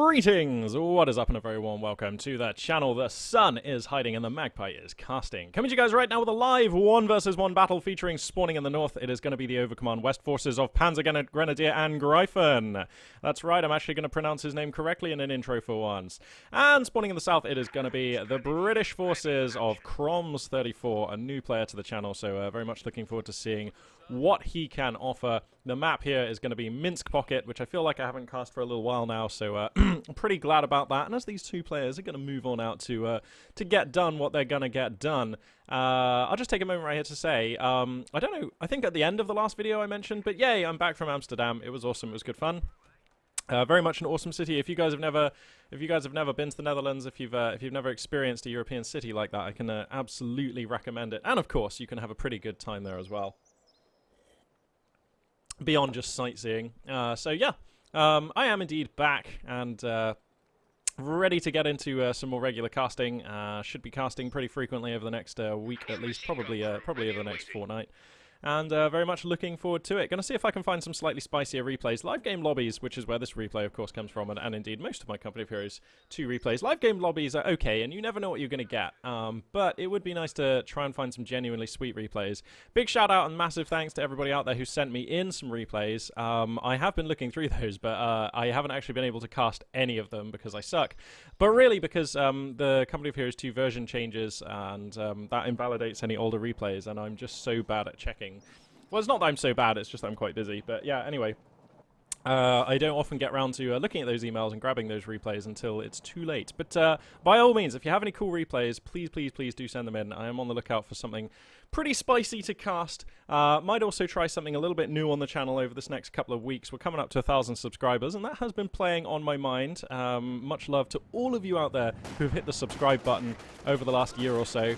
Greetings! What is up, and a very warm welcome to the channel. The sun is hiding and the magpie is casting. Coming to you guys right now with a live 1 versus 1 battle featuring spawning in the north. It is going to be the Overcommand West forces of PanzerGrenadierAngreifen. That's right, I'm actually going to pronounce his name correctly in an intro for once. And spawning in the south, it is going to be the British forces of kromz34, a new player to the channel, so very much looking forward to seeing what he can offer. The map here is going to be Minsk Pocket, which I feel like I haven't cast for a little while now, so I'm pretty glad about that. And as these two players are going to move on out to get done what they're going to get done, I'll just take a moment right here to say, I don't know, I think at the end of the last video I mentioned, but yay, I'm back from Amsterdam. It was awesome. It was good fun. Very much an awesome city. If you guys have never been to the Netherlands, if you've never experienced a European city like that, I can absolutely recommend it. And of course, you can have a pretty good time there as well, beyond just sightseeing. So yeah, I am indeed back and ready to get into some more regular casting. Should be casting pretty frequently over the next week at least, probably over the next fortnight. And very much looking forward to it. Going to see if I can find some slightly spicier replays. Live game lobbies, which is where this replay, of course, comes from, and indeed most of my Company of Heroes 2 replays. Live game lobbies are okay, and you never know what you're going to get. But it would be nice to try and find some genuinely sweet replays. Big shout out and massive thanks to everybody out there who sent me in some replays. I have been looking through those, but I haven't actually been able to cast any of them because I suck. But really because the Company of Heroes 2 version changes, and that invalidates any older replays, and I'm just so bad at checking. Well, it's not that I'm so bad, it's just that I'm quite busy. But yeah, anyway, I don't often get around to looking at those emails and grabbing those replays until it's too late. But by all means, if you have any cool replays, please, please, please do send them in. I am on the lookout for something pretty spicy to cast. Might also try something a little bit new on the channel over this next couple of weeks. We're coming up to 1,000 subscribers, and that has been playing on my mind. Much love to all of you out there who've hit the subscribe button over the last year or so.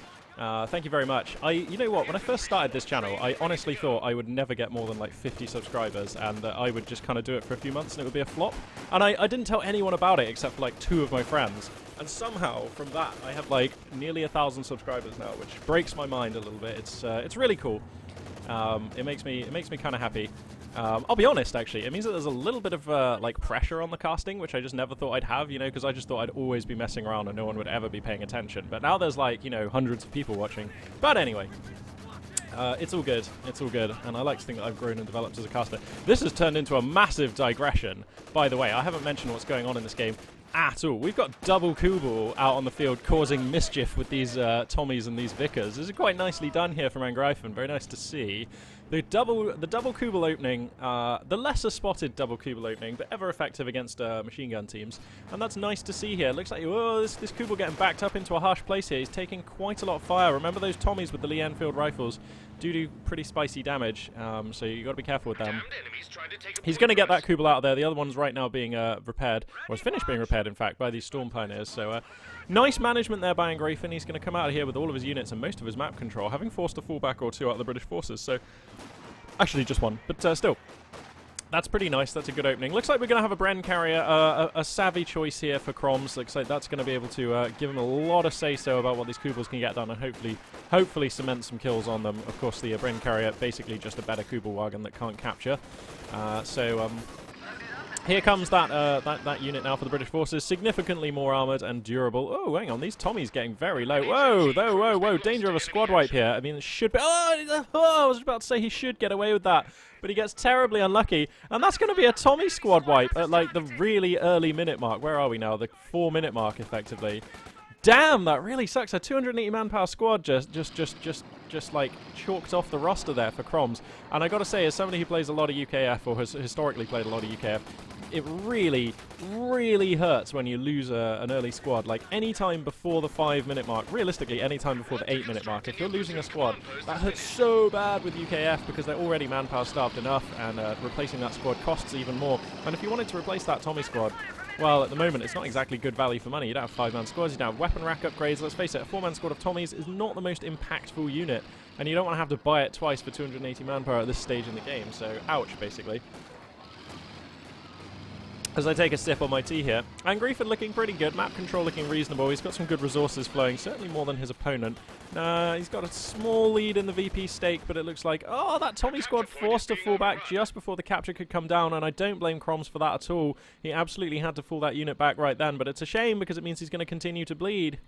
Thank you very much. You know what, when I first started this channel, I honestly thought I would never get more than like 50 subscribers, and that I would just kind of do it for a few months and it would be a flop. And I didn't tell anyone about it except for like 2 of my friends. And somehow, from that, I have like nearly 1,000 subscribers now, which breaks my mind a little bit. It's really cool. It makes me kind of happy. I'll be honest, actually, it means that there's a little bit of like pressure on the casting, which I just never thought I'd have, you know, because I just thought I'd always be messing around and no one would ever be paying attention. But now there's like, you know, hundreds of people watching. But anyway, it's all good. It's all good, and I like to think that I've grown and developed as a caster. This has turned into a massive digression. By the way, I haven't mentioned what's going on in this game at all. We've got double Kubel out on the field causing mischief with these Tommies and these Vickers. This is quite nicely done here from Angreifen. Very nice to see. The double Kubel opening, the lesser spotted double Kubel opening, but ever effective against machine gun teams. And that's nice to see here. Looks like, whoa, this Kubel getting backed up into a harsh place here. He's taking quite a lot of fire. Remember those Tommies with the Lee Enfield rifles do pretty spicy damage, so you got to be careful with them. He's going to get that Kubel out of there. The other one's right now being repaired, or is finished being repaired, in fact, by these Storm Pioneers. So nice management there by Angreifen. He's going to come out of here with all of his units and most of his map control, having forced a fallback or 2 out of the British forces. So actually just 1, but still. That's pretty nice. That's a good opening. Looks like we're going to have a Bren carrier, a savvy choice here for Kromz. Looks like that's going to be able to give him a lot of say-so about what these Kubels can get done, and hopefully cement some kills on them. Of course, the Bren carrier, basically just a better Kubel wagon that can't capture. Here comes that unit now for the British forces, significantly more armoured and durable. Oh, hang on, these Tommies getting very low. Whoa, whoa, whoa, danger of a squad wipe here. I mean, it should be... Oh, I was about to say he should get away with that, but he gets terribly unlucky, and that's going to be a Tommy squad wipe at, like, the really early minute mark. Where are we now? The 4-minute mark, effectively. Damn, that really sucks. A 280 manpower squad just like chalked off the roster there for Kromz. And I got to say, as somebody who plays a lot of UKF, or has historically played a lot of UKF, it really, really hurts when you lose an early squad. Like, any time before the 5-minute mark, realistically, any time before the 8-minute mark, if you're losing a squad, that hurts so bad with UKF because they're already manpower starved enough, and replacing that squad costs even more. And if you wanted to replace that Tommy squad, well, at the moment, it's not exactly good value for money. You don't have 5-man squads, you don't have weapon rack upgrades. Let's face it, a 4-man squad of Tommies is not the most impactful unit, and you don't want to have to buy it twice for 280 manpower at this stage in the game, so ouch, basically. as I take a sip on my tea here. Angreifen looking pretty good, map control looking reasonable, he's got some good resources flowing, certainly more than his opponent. He's got a small lead in the VP stake, but it looks like, oh, that Tommy squad forced to fall back just before the capture could come down, and I don't blame kromz for that at all. He absolutely had to fall that unit back right then, but it's a shame because it means he's going to continue to bleed.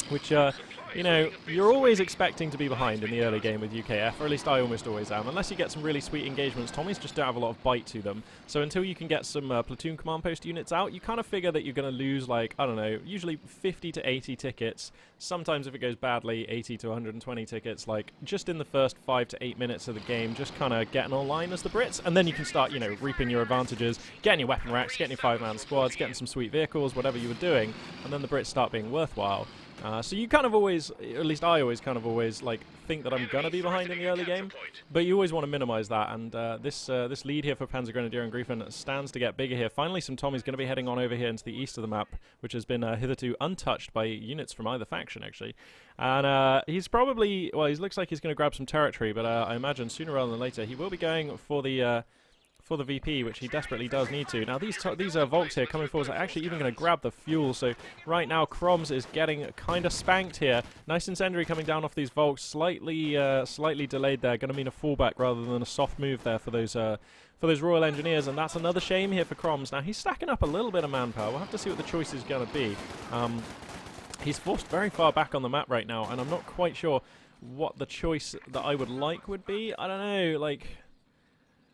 Which, you know, you're always expecting to be behind in the early game with UKF, or at least I almost always am. Unless you get some really sweet engagements, Tommies just don't have a lot of bite to them. So until you can get some platoon command post units out, you kind of figure that you're going to lose, like, I don't know, usually 50 to 80 tickets. Sometimes if it goes badly, 80 to 120 tickets, like, just in the first 5 to 8 minutes of the game, just kind of getting online as the Brits. And then you can start, you know, reaping your advantages, getting your weapon racks, getting your 5-man squads, getting some sweet vehicles, whatever you were doing. And then the Brits start being worthwhile. So you kind of always, at least I always kind of always, like, think that I'm going to be behind in the early game, but you always want to minimize that, and this lead here for PanzerGrenadierAngreifen stands to get bigger here. Finally, some Tommy's going to be heading on over here into the east of the map, which has been hitherto untouched by units from either faction, actually. And he's probably, well, he looks like he's going to grab some territory, but I imagine sooner rather than later he will be going for the VP, which he desperately does need to. Now, these Volks here coming forward are actually even going to grab the fuel, so right now kromz is getting kind of spanked here. Nice incendiary coming down off these Volks, slightly delayed there, going to mean a fallback rather than a soft move there for those Royal Engineers, and that's another shame here for kromz. Now, he's stacking up a little bit of manpower. We'll have to see what the choice is going to be. He's forced very far back on the map right now, and I'm not quite sure what the choice that I would like would be. I don't know, like...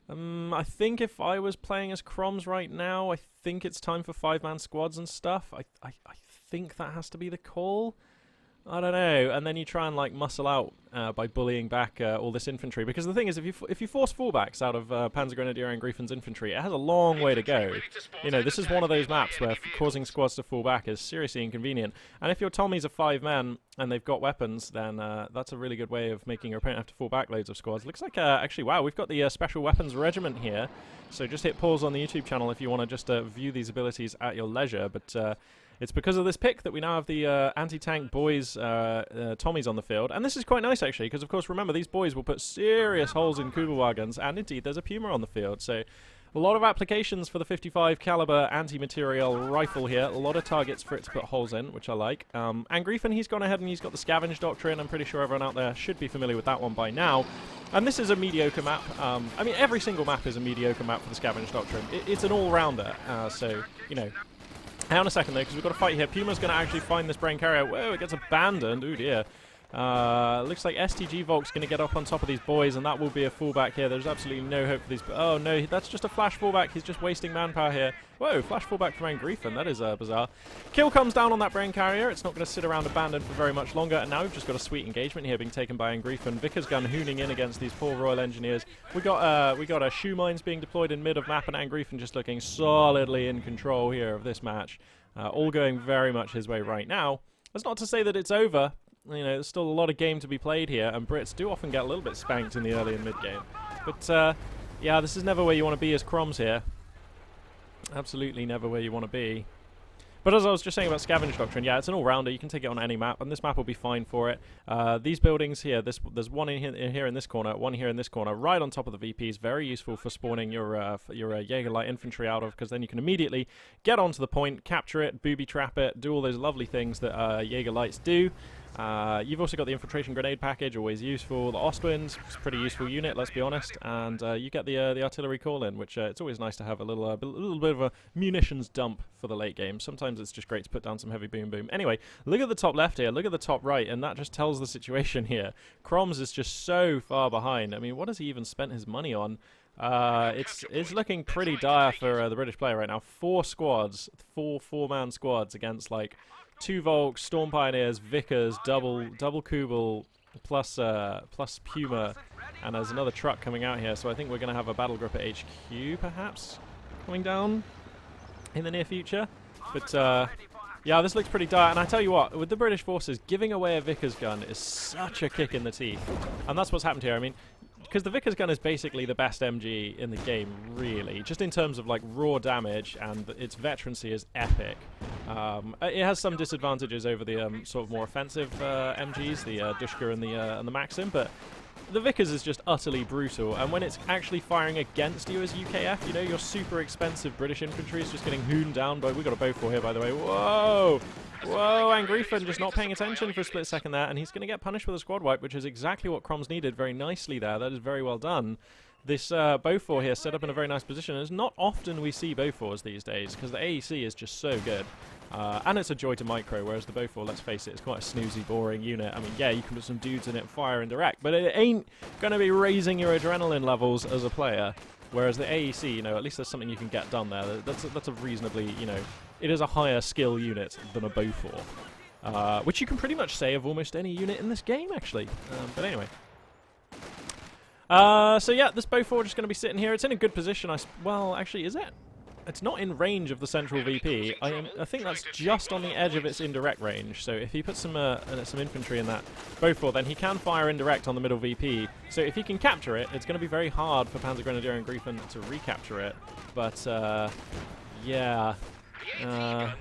I think if I was playing as kromz right now, I think it's time for 5-man squads and stuff. I think that has to be the call. I don't know. And then you try and, like, muscle out by bullying back all this infantry. Because the thing is, if you force fallbacks out of PanzerGrenadierAngreifen's infantry, it has a long way to go. You know, this is one of those maps where causing squads to fall back is seriously inconvenient. And if your Tommies are 5 men and they've got weapons, then that's a really good way of making your opponent have to fall back loads of squads. Looks like, actually, wow, we've got the Special Weapons Regiment here. So just hit pause on the YouTube channel if you want to just view these abilities at your leisure. But... it's because of this pick that we now have the anti-tank boys Tommies on the field. And this is quite nice, actually, because, of course, remember, these boys will put serious holes in Kubel wagons. And, indeed, there's a Puma on the field. So, a lot of applications for the 55 caliber anti-material rifle here. A lot of targets for it to put holes in, which I like. Angreifen, he's gone ahead and he's got the Scavenge Doctrine. I'm pretty sure everyone out there should be familiar with that one by now. And this is a mediocre map. I mean, every single map is a mediocre map for the Scavenge Doctrine. It's an all-rounder. So, you know... Hang on a second, though, because we've got a fight here. Puma's going to actually find this brain carrier. Whoa, it gets abandoned. Ooh, dear. Looks like STG Volk's going to get up on top of these boys, and that will be a fallback here. There's absolutely no hope for these... Oh, no, that's just a flash fallback. He's just wasting manpower here. Whoa, flash fallback from Angreifen. That is bizarre. Kill comes down on that brain carrier. It's not going to sit around abandoned for very much longer, and now we've just got a sweet engagement here being taken by Angreifen. Vickers gun hooning in against these poor Royal Engineers. We got shoe mines being deployed in mid of map, and Angreifen just looking solidly in control here of this match. All going very much his way right now. That's not to say that it's over. You know, there's still a lot of game to be played here, and Brits do often get a little bit spanked in the early and mid game. But, yeah, this is never where you want to be as kromz here. Absolutely never where you want to be. But as I was just saying about Scavenge Doctrine, yeah, it's an all-rounder. You can take it on any map, and this map will be fine for it. These buildings here, there's one in here in this corner, one here in this corner, right on top of the VPs. Very useful for spawning your Jaeger light infantry out of, because then you can immediately get onto the point, capture it, booby trap it, do all those lovely things that Jaeger lights do. You've also got the infiltration grenade package, always useful. The Ostwinds, it's a pretty useful unit, let's be honest. And you get the artillery call-in, which it's always nice to have a little bit of a munitions dump for the late game. Sometimes it's just great to put down some heavy boom boom. Anyway, look at the top left here, look at the top right, and that just tells the situation here. kromz is just so far behind. I mean, what has he even spent his money on? It's looking pretty dire for the British player right now. 4 squads, 4-man squads against, like, 2 Volks, Storm Pioneers, Vickers, double Kubel, plus Puma, and there's another truck coming out here, so I think we're going to have a battle group at HQ, perhaps, coming down in the near future. But, yeah, this looks pretty dire, and I tell you what, with the British forces, giving away a Vickers gun is such a kick in the teeth, and that's what's happened here. I mean, because the Vickers gun is basically the best MG in the game, really. Just in terms of, like, raw damage, and its veterancy is epic. It has some disadvantages over the sort of more offensive MGs, the Dushka and the Maxim, but the Vickers is just utterly brutal, and when it's actually firing against you as UKF, you know, your super expensive British infantry is just getting hooned down by... We've got a Beaufort here, by the way. Whoa! Whoa, Angreifen just not paying attention for a split second there, and he's going to get punished with a squad wipe, which is exactly what kromz needed very nicely there. That is very well done. This Beaufort here set up in a very nice position. It's not often we see Beauforts these days, because the AEC is just so good. And it's a joy to micro, whereas the Beaufort, let's face it, is quite a snoozy, boring unit. I mean, yeah, you can put some dudes in it, fire and direct, but it ain't going to be raising your adrenaline levels as a player. Whereas the AEC, you know, at least there's something you can get done there. That's a reasonably, you know, it is a higher skill unit than a Beaufort. Which you can pretty much say of almost any unit in this game, actually. But anyway. So yeah, this Beaufort just going to be sitting here. It's in a good position. Well, actually, is it? It's not in range of the central VP. I think that's just on the edge of its indirect range. So if he puts some infantry in that Beaufort, then he can fire indirect on the middle VP. So if he can capture it, it's going to be very hard for PanzerGrenadierAngreifen to recapture it. But yeah, I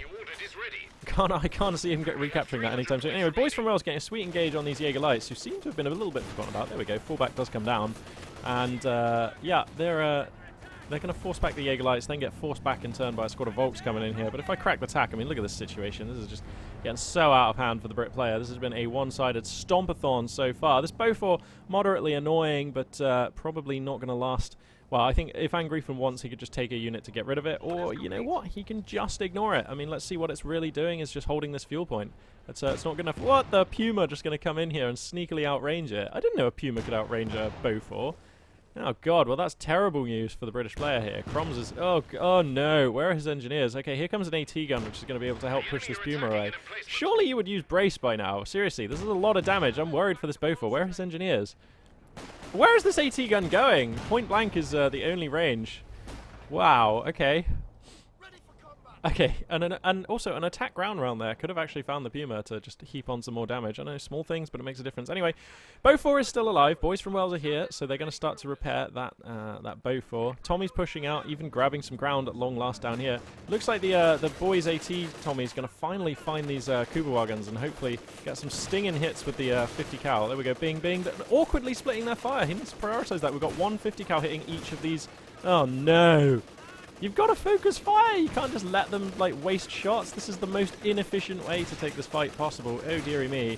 can't see him recapturing that anytime soon. Anyway, boys from Wales getting a sweet engage on these Jaeger Lights, who seem to have been a little bit forgotten about. There we go. Fallback does come down, and yeah, they're going to force back the Jaeger Lights, then get forced back in turn by a squad of Volks coming in here. But if I crack the tack, I mean, look at this situation. This is just getting so out of hand for the Brit player. This has been a one-sided stompathon so far. This Beaufort, moderately annoying, but probably not going to last. Well, I think if Angreifen wants, he could just take a unit to get rid of it. Or, you know what, he can just ignore it. I mean, let's see what it's really doing is just holding this fuel point. It's not good enough. What? The Puma just going to come in here and sneakily outrange it. I didn't know a Puma could outrange a Beaufort. Oh god, well that's terrible news for the British player here. kromz is... Oh no, where are his engineers? Okay, here comes an AT gun, which is going to be able to help push this Puma away. Surely you would use brace by now. Seriously, this is a lot of damage. I'm worried for this Beaufort. Where are his engineers? Where is this AT gun going? Point blank is the only range. Wow, okay. Okay, and also an attack ground round there could have actually found the Puma to just heap on some more damage. I know, small things, but it makes a difference. Anyway, Beaufort is still alive. Boys from Wales are here, so they're going to start to repair that Beaufort. Tommy's pushing out, even grabbing some ground at long last down here. Looks like the boys AT Tommy's going to finally find these Kubel wagons and hopefully get some stinging hits with the 50 cal. There we go, bing, bing. They're awkwardly splitting their fire. He needs to prioritize that. We've got one 50 cal hitting each of these. Oh no! You've got to focus fire! You can't just let them, like, waste shots. This is the most inefficient way to take this fight possible. Oh, dearie me.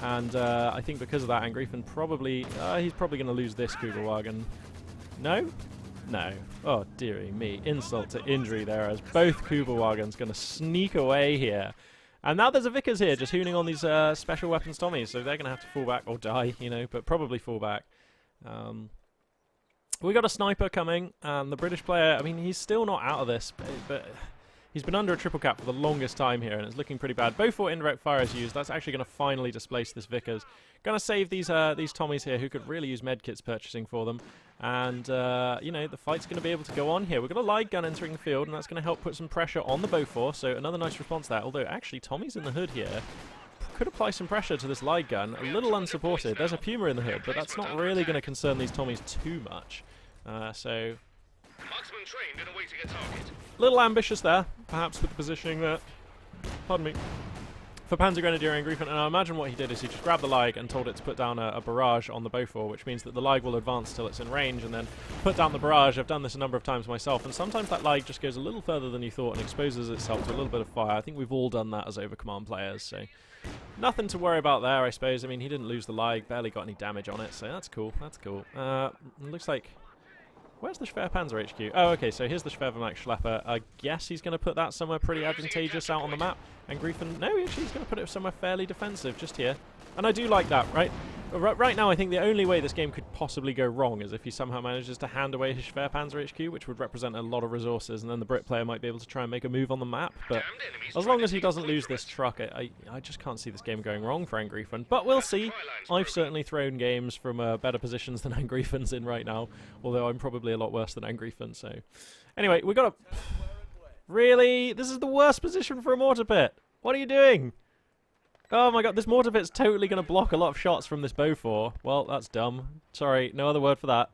And I think because of that, Angreifen probably... he's probably going to lose this Kugelwagen. No? No. Oh, dearie me. Insult to injury there, as both Kubelwagens going to sneak away here. And now there's a Vickers here, just hooning on these special weapons Tommies, so they're going to have to fall back, or die, you know, but probably fall back. We got a sniper coming, and the British player, I mean, he's still not out of this, but he's been under a triple cap for the longest time here, and it's looking pretty bad. Beaufort indirect fire is used. That's actually going to finally displace this Vickers. Going to save these Tommies here, who could really use medkits purchasing for them. And, you know, the fight's going to be able to go on here. We've got a light gun entering the field, and that's going to help put some pressure on the Beaufort, so another nice response there. Although, actually, Tommy's in the hood here. Could apply some pressure to this light gun. A little unsupported. There's a Puma in the hood, but that's not really going to concern these Tommies too much. So, a little ambitious there, perhaps with the positioning there. Pardon me. For PanzerGrenadierAngreifen, and I imagine what he did is he just grabbed the Lig and told it to put down a barrage on the Beaufort, which means that the Lig will advance till it's in range and then put down the barrage. I've done this a number of times myself, and sometimes that Lig just goes a little further than you thought and exposes itself to a little bit of fire. I think we've all done that as overcommand players, so nothing to worry about there, I suppose. I mean, he didn't lose the Lig, barely got any damage on it, so that's cool, that's cool. Looks like... Where's the Schwer Panzer HQ? Oh, okay, so here's the Schwervermax Schlepper. I guess he's going to put that somewhere pretty advantageous out on the map. And Angreifen, no, actually he's going to put it somewhere fairly defensive, just here. And I do like that, right? Right now, I think the only way this game could possibly go wrong is if he somehow manages to hand away his Schwer Panzer HQ, which would represent a lot of resources, and then the Brit player might be able to try and make a move on the map. But as long as he doesn't lose this truck, I just can't see this game going wrong for Angreifen. But we'll see. I've certainly thrown games from better positions than Angreifen's in right now, although I'm probably a lot worse than Angreifen, so... Anyway, we got a... Really? This is the worst position for a mortar pit! What are you doing? Oh my god, this mortar pit's totally going to block a lot of shots from this Beaufort. Well, that's dumb. Sorry, no other word for that.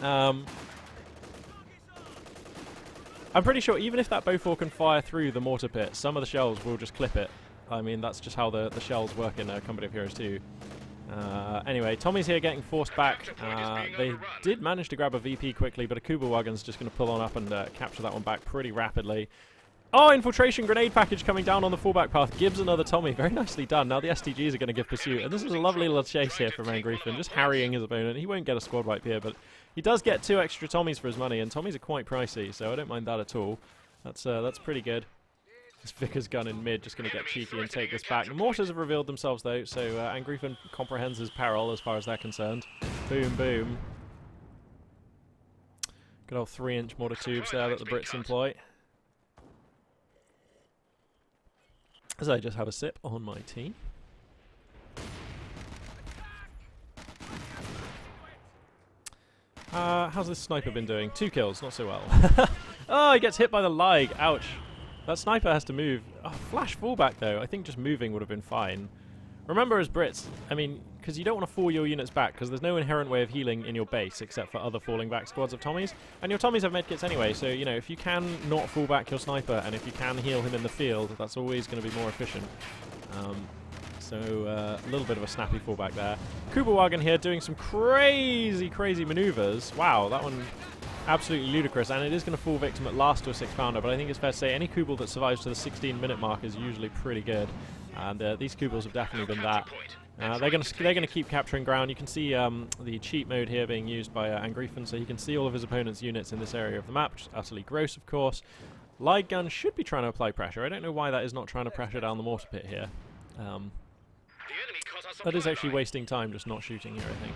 I'm pretty sure even if that Beaufort can fire through the mortar pit, some of the shells will just clip it. I mean, that's just how the shells work in Company of Heroes 2. Anyway, Tommy's here getting forced back. They did manage to grab a VP quickly, but a Kubel wagon's just going to pull on up and capture that one back pretty rapidly. Oh, infiltration grenade package coming down on the fallback path. Gives another Tommy. Very nicely done. Now the STGs are going to give pursuit. And this is a lovely little chase here from Angreifen, just harrying his opponent. He won't get a squad wipe here, but he does get 2 extra Tommies for his money, and Tommies are quite pricey, so I don't mind that at all. That's pretty good. This Vickers gun in mid just going to get cheeky and take this back. The mortars have revealed themselves, though, so Angreifen comprehends his peril as far as they're concerned. Boom, boom. Good old 3-inch mortar tubes there that the Brits employ. As I just have a sip on my tea. How's this sniper been doing? 2 kills, not so well. Oh, he gets hit by the lag. Ouch. That sniper has to move. Oh, flash fallback, though. I think just moving would have been fine. Remember, as Brits, I mean, because you don't want to fall your units back, because there's no inherent way of healing in your base except for other falling back squads of Tommies. And your Tommies have medkits anyway, so, you know, if you can not fall back your sniper, and if you can heal him in the field, that's always going to be more efficient. So, a little bit of a snappy fallback there. Kubel wagon here doing some crazy, crazy maneuvers. Wow, that one absolutely ludicrous, and it is going to fall victim at last to a 6-pounder, but I think it's fair to say any Kubel that survives to the 16-minute mark is usually pretty good. And these Kubels have definitely been that. They're going to keep capturing ground. You can see the cheat mode here being used by Angreifen, so he can see all of his opponent's units in this area of the map, which is utterly gross, of course. Light gun should be trying to apply pressure. I don't know why that is not trying to pressure down the mortar pit here. That is actually wasting time just not shooting here, I think.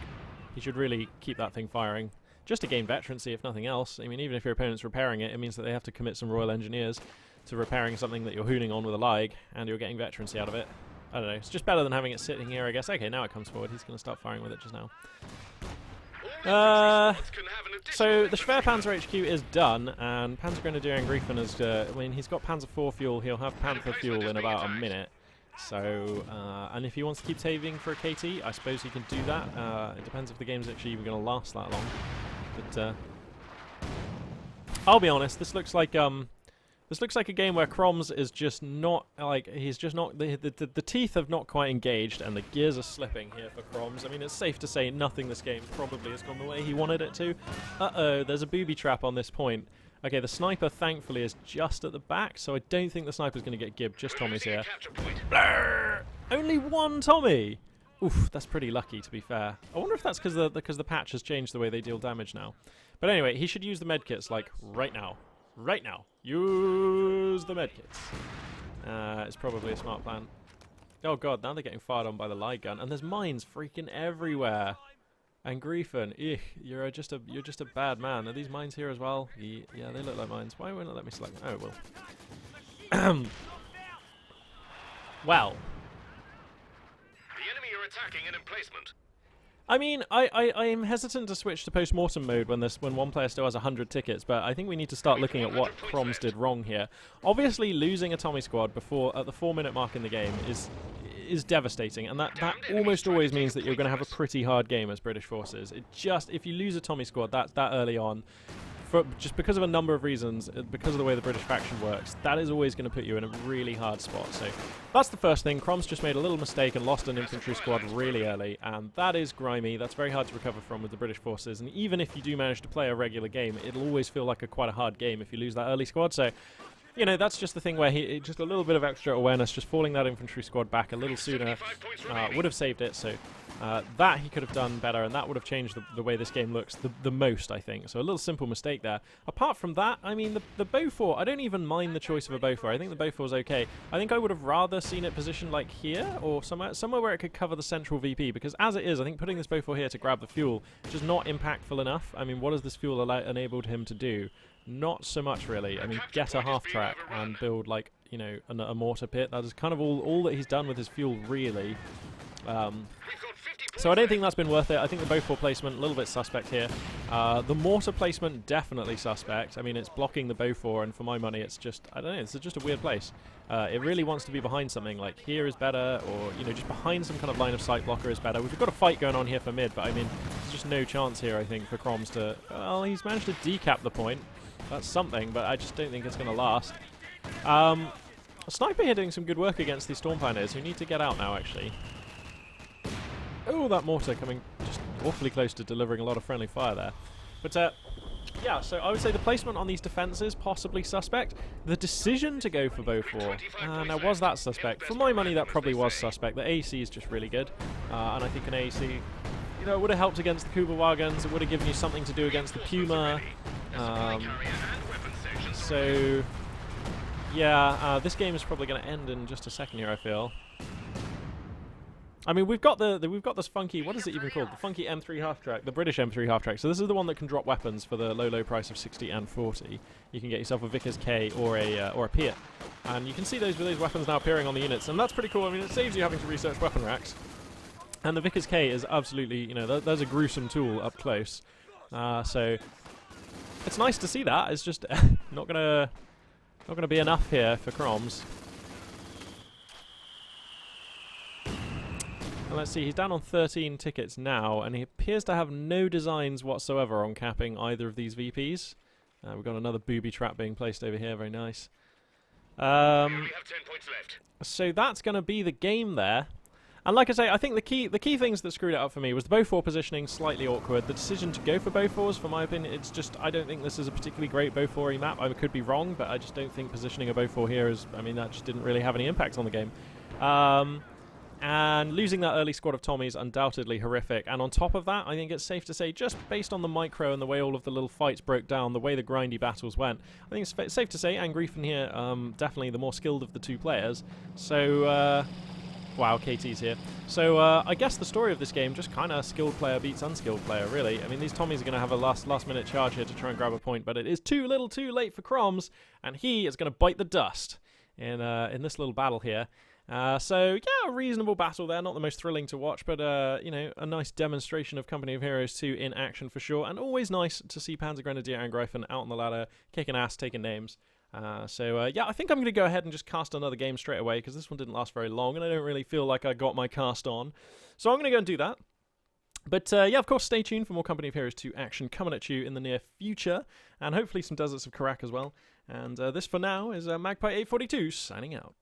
He should really keep that thing firing. Just to gain veterancy, if nothing else. I mean, even if your opponent's repairing it, it means that they have to commit some Royal Engineers to repairing something that you're hooning on with a lag, and you're getting veterancy out of it. I don't know. It's just better than having it sitting here, I guess. Okay, now it comes forward. He's going to start firing with it just now. So the Schwerpanzer HQ is done, and PanzerGrenadierAngreifen is... I mean, he's got Panzer IV fuel. He'll have Panther fuel in about a minute. So, and if he wants to keep saving for a KT, I suppose he can do that. It depends if the game's actually even going to last that long. But I'll be honest, this looks like a game where kromz is just not, like, he's just not, the teeth have not quite engaged, and the gears are slipping here for kromz. I mean, it's safe to say nothing this game probably has gone the way he wanted it to. Uh-oh, there's a booby trap on this point. Okay, the sniper, thankfully, is just at the back, so I don't think the sniper's going to get gibbed. Just Tommy's here. Only 1 Tommy! Oof, that's pretty lucky, to be fair. I wonder if that's because the patch has changed the way they deal damage now. But anyway, he should use the medkits, like, right now. Right now. Use the medkits. It's probably a smart plan. Oh god, now they're getting fired on by the light gun. And there's mines freaking everywhere. Angreifen, you're just a bad man. Are these mines here as well? Yeah, they look like mines. Why won't it let me select them? Oh, it will. Well. The enemy are attacking an emplacement. I mean, I am hesitant to switch to post-mortem mode when one player still has 100 tickets, but I think we need to start looking at what kromz did wrong here. Obviously, losing a Tommy squad at the 4-minute mark in the game is devastating, and that almost always means that you're going to have a pretty hard game as British forces. If you lose a Tommy squad that early on, just because of a number of reasons, because of the way the British faction works, that is always going to put you in a really hard spot. So that's the first thing. kromz just made a little mistake and lost an infantry squad really early, and that is grimy. That's very hard to recover from with the British forces, and even if you do manage to play a regular game, it'll always feel like quite a hard game if you lose that early squad. So, you know, that's just the thing where just a little bit of extra awareness, just falling that infantry squad back a little sooner would have saved it. So that he could have done better, and that would have changed the way this game looks the most, I think. So a little simple mistake there. Apart from that, I mean, the Beaufort, I don't even mind the choice of a Beaufort. I think the Beaufort is okay. I think I would have rather seen it positioned like here, or somewhere where it could cover the central VP, because as it is, I think putting this Beaufort here to grab the fuel is just not impactful enough. I mean, what has this fuel enabled him to do? Not so much, really. I mean, get a half-track and build, like, you know, a mortar pit. That is kind of all that he's done with his fuel, really. So I don't think that's been worth it. I think the Beaufort placement, a little bit suspect here. The mortar placement, definitely suspect. I mean, it's blocking the Beaufort, and for my money, it's just, I don't know, it's just a weird place. It really wants to be behind something, like here is better, or, you know, just behind some kind of line of sight blocker is better. We've got a fight going on here for mid, but I mean, there's just no chance here, I think, for kromz to, well, he's managed to decap the point. That's something, but I just don't think it's going to last. A sniper here doing some good work against these storm planners who need to get out now, actually. Oh, Oh, that mortar coming just awfully close to delivering a lot of friendly fire there. But yeah, so I would say the placement on these defences possibly suspect. The decision to go for Beaufort, now was that suspect? For my money, that probably was suspect. The AC is just really good, and I think an AC, you know, it would have helped against the Kubel wagons. It would have given you something to do against the Puma. So yeah, this game is probably going to end in just a second here, I feel. I mean, we've got this funky, what is it even called? The funky M3 half-track, the British M3 half-track. So this is the one that can drop weapons for the low price of 60 and 40. You can get yourself a Vickers K or a Piat. And you can see those weapons now appearing on the units, and that's pretty cool. I mean, it saves you having to research weapon racks. And the Vickers K is absolutely, you know, there's a gruesome tool up close. So it's nice to see that. It's just not gonna be enough here for kromz. And let's see, he's down on 13 tickets now, and he appears to have no designs whatsoever on capping either of these VPs. We've got another booby trap being placed over here, very nice. We only have 10 points left. So that's going to be the game there. And like I say, I think the key things that screwed it up for me was the Beaufort positioning, slightly awkward. The decision to go for Beauforts, for my opinion, it's just, I don't think this is a particularly great Beaufort-y map. I could be wrong, but I just don't think positioning a Beaufort here is, I mean, that just didn't really have any impact on the game. And losing that early squad of Tommies, undoubtedly horrific. And on top of that, I think it's safe to say, just based on the micro and the way all of the little fights broke down, the way the grindy battles went, I think it's safe to say Angreifen here, definitely the more skilled of the two players. So, wow, KT's here. So, I guess the story of this game, just kind of skilled player beats unskilled player, really. I mean, these Tommies are going to have a last-minute charge here to try and grab a point, but it is too little too late for kromz, and he is going to bite the dust in this little battle here. So, yeah, a reasonable battle there. Not the most thrilling to watch, but, you know, a nice demonstration of Company of Heroes 2 in action for sure. And always nice to see PanzerGrenadierAngreifen out on the ladder, kicking ass, taking names. So, yeah, I think I'm going to go ahead and just cast another game straight away, because this one didn't last very long, and I don't really feel like I got my cast on. So I'm going to go and do that. But, yeah, of course, stay tuned for more Company of Heroes 2 action coming at you in the near future, and hopefully some Deserts of Karak as well. And this, for now, is Magpie 842 signing out.